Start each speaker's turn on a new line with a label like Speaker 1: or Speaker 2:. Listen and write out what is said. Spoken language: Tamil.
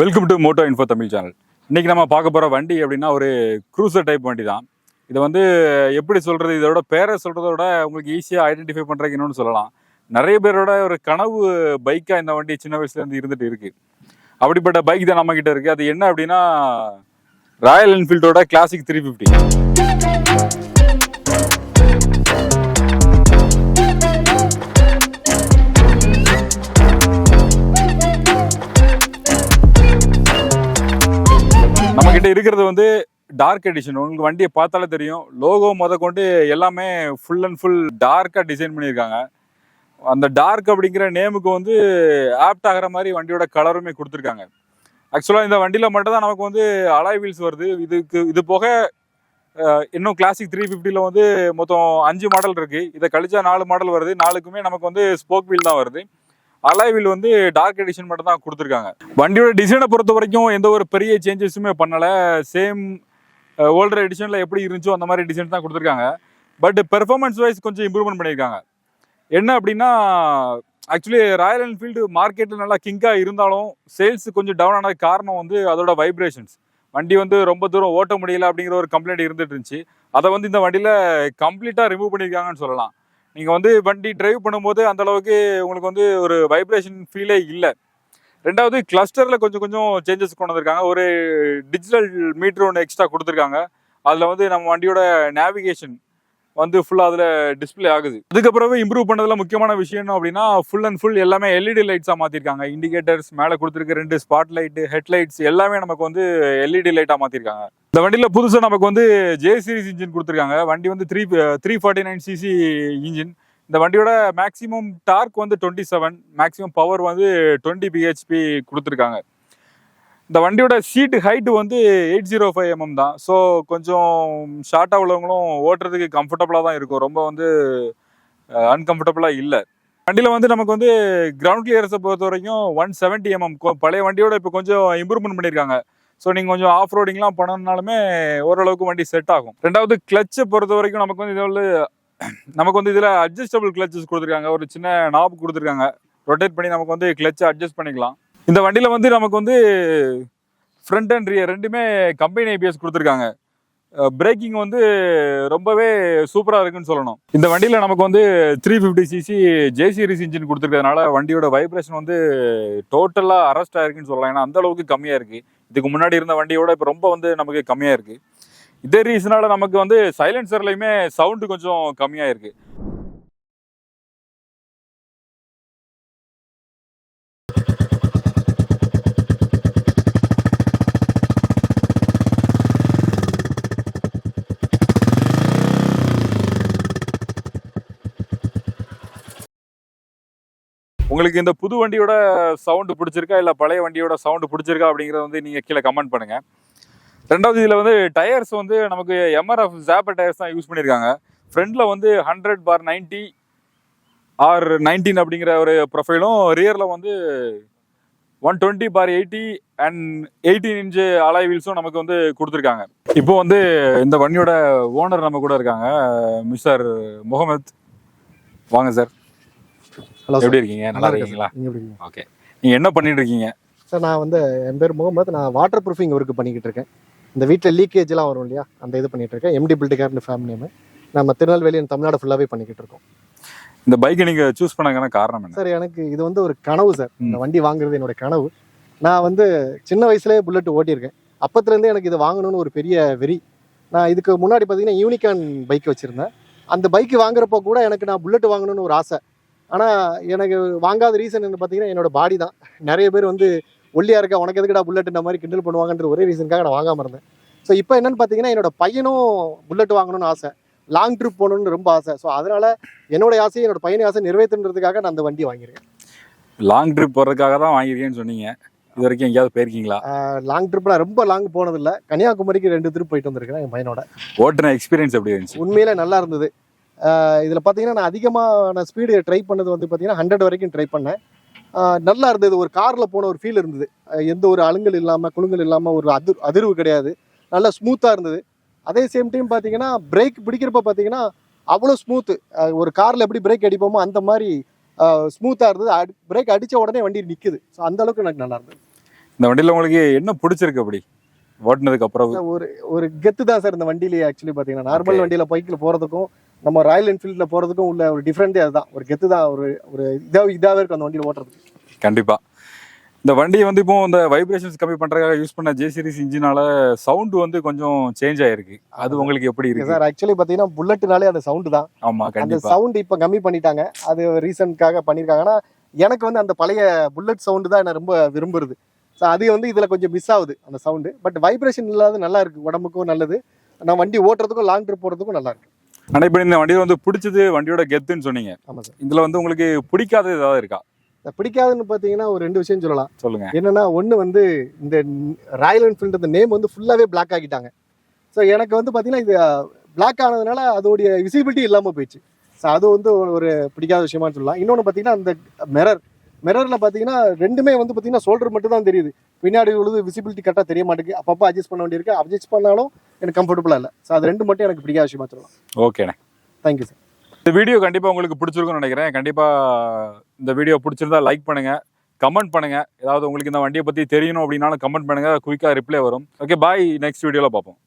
Speaker 1: Welcome to Moto Info Tamil channel. இன்னைக்கு நம்ம பார்க்க போகிற வண்டி அப்படின்னா ஒரு க்ரூசர் டைப் வண்டி தான். இது வந்து எப்படி சொல்கிறது, இதோட பேரை சொல்கிறத விட உங்களுக்கு ஈஸியாக ஐடென்டிஃபை பண்ணுறதுக்கு இன்னொன்று சொல்லலாம். நிறைய பேரோட ஒரு கனவு பைக்காக இந்த வண்டி சின்ன வயசுலேருந்து இருந்துட்டு இருக்குது. அப்படிப்பட்ட பைக் தான் நம்மக்கிட்ட இருக்குது. அது என்ன அப்படின்னா ராயல் என்ஃபீல்டோட கிளாசிக் 350. நம்ம கிட்ட இருக்கிறது வந்து டார்க் எடிஷன். உங்களுக்கு வண்டியை பார்த்தாலே தெரியும், லோகோ கொண்டு எல்லாமே ஃபுல் அண்ட் ஃபுல் டார்க்காக டிசைன் பண்ணியிருக்காங்க. அந்த டார்க் அப்படிங்கிற நேமுக்கு வந்து ஆப்ட் ஆகிற மாதிரி வண்டியோட கலருமே கொடுத்துருக்காங்க. ஆக்சுவலாக இந்த வண்டியில் மட்டும் தான் நமக்கு வந்து அலாய் வீல்ஸ் வருது. இது போக இன்னும் கிளாசிக் 350 வந்து மொத்தம் 5 மாடல் இருக்குது. இதை கழிச்சா 4 மாடல் வருது. 4க்குமே நமக்கு வந்து ஸ்போக் வீல் தான் வருது. அலாய் வீல் வந்து டார்க் எடிஷன் மட்டும் தான் கொடுத்துருக்காங்க. வண்டியோட டிசைனை பொறுத்த வரைக்கும் எந்த ஒரு பெரிய சேஞ்சஸுமே பண்ணலை. சேம் ஓல்டர் எடிஷனில் எப்படி இருந்துச்சோ அந்த மாதிரி டிசைன் தான் கொடுத்துருக்காங்க. பட் பெர்ஃபார்மன்ஸ் வைஸ் கொஞ்சம் இம்ப்ரூவ்மெண்ட் பண்ணியிருக்காங்க. என்ன அப்படின்னா, ஆக்சுவலி ராயல் என்ஃபீல்டு மார்க்கெட்டில் நல்லா கிங்காக இருந்தாலும் சேல்ஸ் கொஞ்சம் டவுன் ஆனதுக்கு காரணம் வந்து அதோட வைப்ரேஷன்ஸ். வண்டி வந்து ரொம்ப தூரம் ஓட்ட முடியல அப்படிங்கிற ஒரு கம்ப்ளைண்ட் இருந்துட்டு இருந்துச்சு. அதை வந்து இந்த வண்டியில் கம்ப்ளீட்டாக ரிமூவ் பண்ணியிருக்காங்கன்னு சொல்லலாம். நீங்கள் வந்து வண்டி டிரைவ் பண்ணும்போது அந்தளவுக்கு உங்களுக்கு வந்து ஒரு வைப்ரேஷன் ஃபீலே இல்லை. ரெண்டாவது, கிளஸ்டரில் கொஞ்சம் சேஞ்சஸ் கொண்டு வந்திருக்காங்க. ஒரு டிஜிட்டல் மீட்டர் ஒன்று எக்ஸ்ட்ரா கொடுத்துருக்காங்க. அதில் வந்து நம்ம வண்டியோட நேவிகேஷன் வந்து ஃபுல்லாக அதில் டிஸ்பிளே ஆகுது. அதுக்கப்புறமே இம்ப்ரூவ் பண்ணதில் முக்கியமான விஷயம் என்ன அப்படின்னா, ஃபுல் அண்ட் ஃபுல் எல்லாமே எல்இடி லைட்ஸாக மாற்றிருக்காங்க. இண்டிகேட்டர்ஸ், மேலே கொடுத்துருக்க 2 ஸ்பாட் லைட்டு, ஹெட்லைட்ஸ் எல்லாமே நமக்கு வந்து எல்இடி லைட்டாக மாற்றிருக்காங்க. இந்த வண்டியில் புதுசாக நமக்கு வந்து ஜே சீரிஸ் இன்ஜின் கொடுத்துருக்காங்க. வண்டி வந்து 349cc இன்ஜின். இந்த வண்டியோட மேக்ஸிமம் டார்க் வந்து 27, மேக்ஸிமம் பவர் வந்து 20 bhp கொடுத்துருக்காங்க. இந்த வண்டியோட சீட்டு ஹைட்டு வந்து 805 mm தான். ஸோ கொஞ்சம் ஷார்ட்டாக உள்ளவங்களும் ஓட்டுறதுக்கு கம்ஃபர்டபுளாக தான் இருக்கும். ரொம்ப வந்து அன்கம்ஃபர்டபுளாக இல்லை. வண்டியில் வந்து நமக்கு வந்து கிரவுண்ட் கிளியரன்ஸை பொறுத்த வரைக்கும் 170 mm. பழைய வண்டியோட இப்போ கொஞ்சம் இம்ப்ரூவ்மெண்ட் பண்ணியிருக்காங்க. ஸோ நீங்கள் கொஞ்சம் ஆஃப் ரோடிங்லாம் பண்ணணுனாலுமே ஓரளவுக்கு வண்டி செட் ஆகும். ரெண்டாவது, கிளச்சை பொறுத்த வரைக்கும் நமக்கு வந்து இதில் அட்ஜஸ்டபிள் கிளச்சஸ் கொடுத்துருக்காங்க. ஒரு சின்ன நாப் கொடுத்துருக்காங்க. ரொட்டேட் பண்ணி நமக்கு வந்து கிளச்சை அட்ஜஸ்ட் பண்ணிக்கலாம். இந்த வண்டியில் வந்து நமக்கு வந்து ஃப்ரண்ட் அண்ட் ரியர் ரெண்டுமே கம்பெனி ஐபிஎஸ் கொடுத்துருக்காங்க. பிரேக்கிங் வந்து ரொம்பவே சூப்பராக இருக்குன்னு சொல்லணும். இந்த வண்டியில் நமக்கு வந்து 350cc ஜே சீரிஸ் இன்ஜின் கொடுத்துருக்கிறதுனால வண்டியோட வைப்ரேஷன் வந்து டோட்டலாக அரெஸ்ட் ஆயிருக்குன்னு சொல்லலாம். ஏன்னா அந்த அளவுக்கு கம்மியாக இருக்குது. இதுக்கு முன்னாடி இருந்த வண்டியோட இப்போ ரொம்ப வந்து நமக்கு கம்மியாக இருக்குது. இதே ரீசனால நமக்கு வந்து சைலன்சர்லையுமே சவுண்டு கொஞ்சம் கம்மியாக இருக்குது. உங்களுக்கு இந்த புது வண்டியோட சவுண்டு பிடிச்சிருக்கா, இல்லை பழைய வண்டியோட சவுண்டு பிடிச்சிருக்கா அப்படிங்கிறத வந்து நீங்கள் கீழே கமெண்ட் பண்ணுங்கள். ரெண்டாவது, இதில் வந்து டயர்ஸ் வந்து நமக்கு எம்ஆர்எஃப் ஜாப்பர் டயர்ஸ் தான் யூஸ் பண்ணியிருக்காங்க. ஃப்ரண்டில் வந்து 100/90 ஆர் 19 அப்படிங்கிற ஒரு ப்ரொஃபைலும், ரியரில் வந்து 120/80 அண்ட் 18 inch அலாய் வீல்ஸும் நமக்கு வந்து கொடுத்துருக்காங்க. இப்போ வந்து இந்த வண்டியோட ஓனர் நம்ம கூட இருக்காங்க, மிஸ்டர் முகமது. வாங்க சார். ஹலோ, எப்படி இருக்கீங்க? நல்லா இருக்கீங்களா? ஓகே. நீங்கள் என்ன பண்ணிட்டு இருக்கீங்க
Speaker 2: சார்? நான் வந்து என் பேர் முகமது. நான் வாட்டர் ப்ரூஃபிங் ஒர்க் பண்ணிக்கிட்டு இருக்கேன். இந்த வீட்டில் லீக்கேஜ்லாம் வரும் இல்லையா, அந்த இது பண்ணிட்டு இருக்கேன். எம்டி பில்டிங் ஃபேமிலி நேம். நம்ம திருநெல்வேலி தமிழ்நாடு ஃபுல்லாகவே பண்ணிக்கிட்டு இருக்கோம்.
Speaker 1: இந்த பைக்கை நீங்கள் சூஸ் பண்ணாங்கன்னா காரணம் என்ன
Speaker 2: சார்? எனக்கு இது வந்து ஒரு கனவு சார். இந்த வண்டி வாங்குறது என்னோட கனவு. நான் வந்து சின்ன வயசுலேயே புல்லட் ஓட்டியிருக்கேன். அப்பத்துலேருந்தே எனக்கு இது வாங்கணும்னு ஒரு பெரிய வெறி. நான் இதுக்கு முன்னாடி பார்த்தீங்கன்னா யூனிகான் பைக் வச்சுருந்தேன். அந்த பைக் வாங்குறப்போ கூட எனக்கு நான் புல்லட் வாங்கணும்னு ஒரு ஆசை. ஆனால் எனக்கு வாங்காத ரீசன் என்ன பார்த்தீங்கன்னா, என்னோட பாடி தான். நிறைய பேர் வந்து ஒல்லியாக இருக்கா, உனக்கு எதுக்கடா புல்லட்டுன்ற மாதிரி கிண்டல் பண்ணுவாங்கன்ற ஒரே ரீசனுக்காக நான் வாங்காமல் இருந்தேன். ஸோ இப்போ என்னென்னு பார்த்தீங்கன்னா, என்னோட பையனும் புல்லட் வாங்கணும்னு ஆசை, லாங் ட்ரிப் போகணுன்னு ரொம்ப ஆசை. ஸோ அதனால் என்னோட ஆசையை, என்னோட பையனை ஆசை நிறைவேற்றுன்றதுக்காக நான் அந்த வண்டி வாங்கியிருக்கேன்.
Speaker 1: லாங் ட்ரிப் போகிறதுக்காக தான் வாங்கியிருக்கேன்னு சொன்னீங்க. இது வரைக்கும் எங்கேயாவது போயிருக்கீங்களா?
Speaker 2: லாங் ட்ரிப்லாம் ரொம்ப லாங் போனதில்லை. கன்னியாகுமரிக்கு 2 ட்ரிப் போயிட்டு வந்திருக்கேன் என் பையனோட.
Speaker 1: ஓட்டுன எக்ஸ்பீரியன்ஸ் எப்படி இருந்துச்சு?
Speaker 2: உண்மையிலே நல்லா இருந்தது. இதில் பார்த்தீங்கன்னா, நான் அதிகமான ஸ்பீடு ட்ரை பண்ணது வந்து பார்த்தீங்கன்னா 100 வரைக்கும் ட்ரை பண்ணேன். நல்லா இருந்தது. ஒரு காரில் போன ஒரு ஃபீல் இருந்தது. எந்த ஒரு அலுங்கல் இல்லாமல், குலுங்கல் இல்லாமல், ஒரு அதிர்வு கிடையாது. நல்லா ஸ்மூத்தாக இருந்தது. அதே சேம் டைம் பார்த்தீங்கன்னா, பிரேக் பிடிக்கிறப்ப பார்த்தீங்கன்னா அவ்வளோ ஸ்மூத்து. ஒரு காரில் எப்படி பிரேக் அடிப்போமோ அந்த மாதிரி ஸ்மூத்தாக இருந்தது. பிரேக் அடித்த உடனே வண்டி நிற்குது. ஸோ அந்த அளவுக்கு எனக்கு நல்லா இருந்தது.
Speaker 1: இந்த வண்டியில உங்களுக்கு என்ன பிடிச்சிருக்கு அப்படி ஓட்டுனதுக்கு அப்புறம்?
Speaker 2: ஒரு ஒரு கெத்து தான் சார் இந்த வண்டியிலேயே. ஆக்சுவலி பார்த்தீங்கன்னா நார்மல் வண்டியில பைக்கில் போகிறதுக்கும் நம்ம ராயல் என்ஃபீல்டில் போகிறதுக்கும் உள்ள ஒரு டிஃப்ரெண்டே அதுதான். ஒரு கெத்து தான். ஒரு இதாகவே இருக்கும் அந்த வண்டியில் ஓட்டுறதுக்கு.
Speaker 1: கண்டிப்பா. இந்த வண்டியை வந்து இப்போ இந்த வைப்ரேஷன்ஸ் கம்மி பண்றதுக்காக யூஸ் பண்ண ஜே சீரிஸ் இன்ஜினால சவுண்ட் வந்து கொஞ்சம் சேஞ்ச் ஆயிருக்கு. அது உங்களுக்கு எப்படி இருக்கு
Speaker 2: சார்? ஆக்சுவலி பார்த்தீங்கன்னா புல்லட்னாலே அந்த சவுண்டு தான்.
Speaker 1: ஆமா,
Speaker 2: அந்த
Speaker 1: கண்டிப்பா.
Speaker 2: சவுண்ட் இப்போ கம்மி பண்ணிட்டாங்க. அது ரீசன்ட்காக பண்ணியிருக்காங்க. ஆனால் எனக்கு வந்து அந்த பழைய புல்லட் சவுண்டு தான் என்ன ரொம்ப விரும்புறது. ஸோ அது வந்து இதில் கொஞ்சம் மிஸ் ஆகுது அந்த சவுண்டு. பட் வைப்ரேஷன் இல்லாத நல்லா இருக்கு, உடம்புக்கும் நல்லது. நான் வண்டி ஓட்டுறதுக்கும் லாங் ட்ரிப் போகிறதுக்கும் நல்லா இருக்கு.
Speaker 1: ஆனா இப்போ இந்த வண்டியில வந்து பிடிச்சது வண்டியோட கெத்துன்னு சொன்னீங்க.
Speaker 2: ஆமாம் சார்.
Speaker 1: இதுல வந்து உங்களுக்கு பிடிக்காதது ஏதாவது இருக்கா?
Speaker 2: பிடிக்காதுன்னு பார்த்தீங்கன்னா ஒரு 2 விஷயம் சொல்லலாம்.
Speaker 1: சொல்லுங்க.
Speaker 2: என்னன்னா, ஒன்று வந்து இந்த ராயல் என்ஃபீல்டு அந்த நேம் வந்து ஃபுல்லாகவே பிளாக் ஆக்கிட்டாங்க. ஸோ எனக்கு வந்து பார்த்தீங்கன்னா இது பிளாக் ஆனதுனால அதோடைய விசிபிலிட்டி இல்லாமல் போயிடுச்சு. ஸோ அது வந்து ஒரு பிடிக்காத விஷயமானு சொல்லலாம். இன்னொன்று பார்த்தீங்கன்னா அந்த மிரரில் பார்த்தீங்கன்னா ரெண்டுமே வந்து பார்த்தீங்கன்னா ஷோல்டர் மட்டும் தான் தெரியுது. பின்னாடி உள்ளது விசிபிலிட்டி கரெக்டாக தெரிய மாட்டேங்குது. அப்பப்போ அட்ஜஸ்ட் பண்ண வேண்டியிருக்கு. அட்ஜஸ்ட் பண்ணாலும் எனக்கு கம்ஃபர்டபுளாக இல்லை. ஸோ அது 2 மட்டும் எனக்கு பிடிக்காத விஷயமா சொல்லலாம்.
Speaker 1: ஓகேண்ணே,
Speaker 2: தேங்க்யூ சார்.
Speaker 1: இந்த வீடியோ கண்டிப்பா உங்களுக்கு பிடிச்சிருக்கும்னு நினைக்கிறேன். கண்டிப்பா இந்த வீடியோ பிடிச்சிருந்தா லைக் பண்ணுங்க, கமெண்ட் பண்ணுங்க. ஏதாவது உங்களுக்கு இந்த வண்டியை பத்தி தெரியணும் அப்படின்னாலும் கமெண்ட் பண்ணுங்க, குயிக்கா ரிப்ளை வரும். ஓகே, பாய். நெக்ஸ்ட் வீடியோல பார்ப்போம்.